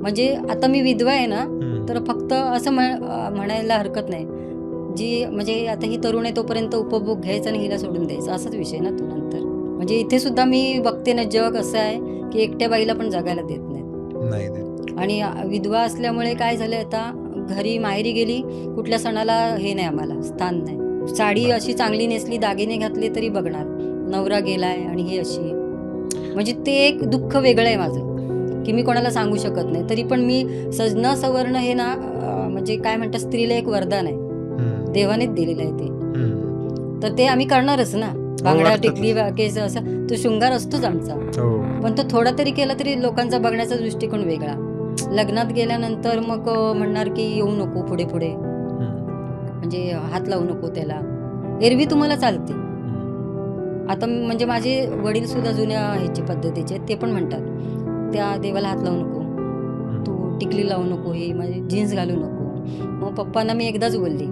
म्हणजे आता मी विधवा आहे ना, हं. तर फक्त असं म्हणायला हरकत नाही. जी म्हणजे आता ही तरुण आहे तोपर्यंत उपभोग घ्यायचा आणि हिला सोडून द्यायचा असाच विषय ना तो नंतर. म्हणजे इथे सुद्धा मी बघते ना जग असं आहे, की एकट्या बाईला पण जगायला देत नाहीत. नाही देत. आणि विधवा असल्यामुळे काय झालंय आता घरी माहेरी गेली, कुठल्या सणाला हे नाही आम्हाला स्थान नाही. साडी बरं. अशी चांगली नेसली, दागिने घातले तरी बघणार. नवरा गेलाय आणि ही अशी आहे. म्हणजे ते एक दुःख वेगळं आहे माझं, की मी कोणाला सांगू शकत नाही. तरी पण मी सजणं सवरणं हे ना म्हणजे काय म्हणतात स्त्रीला एक वरदान आहे. हं. देवानेच दिलेलं आहे ते. हं. तर ते आम्ही करणारच ना. हो, बांगड्या, टिकली, अर्थातच. केस असं तो शृंगार असतोच आमचा. हो. पण तो थोडा तरी केला तरी लोकांचा बघण्याचा दृष्टिकोन वेगळा. लग्नात गेल्यानंतर मग म्हणणार की येऊ नको पुढे-पुढे. हं. म्हणजे हात लावू नको त्याला. एरवी तुम्हाला चालते. हं. आता म्हणजे माझे वडील सुद्धा जुन्या ह्याची पद्धतीचे आहेत. ते पण म्हणतात, "त्या देवाला हात लावू नको. हं. तू टिकली लावू नको. ही म्हणजे जीन्स घालू नको." मग पप्पांना मी एकदाच बोलली,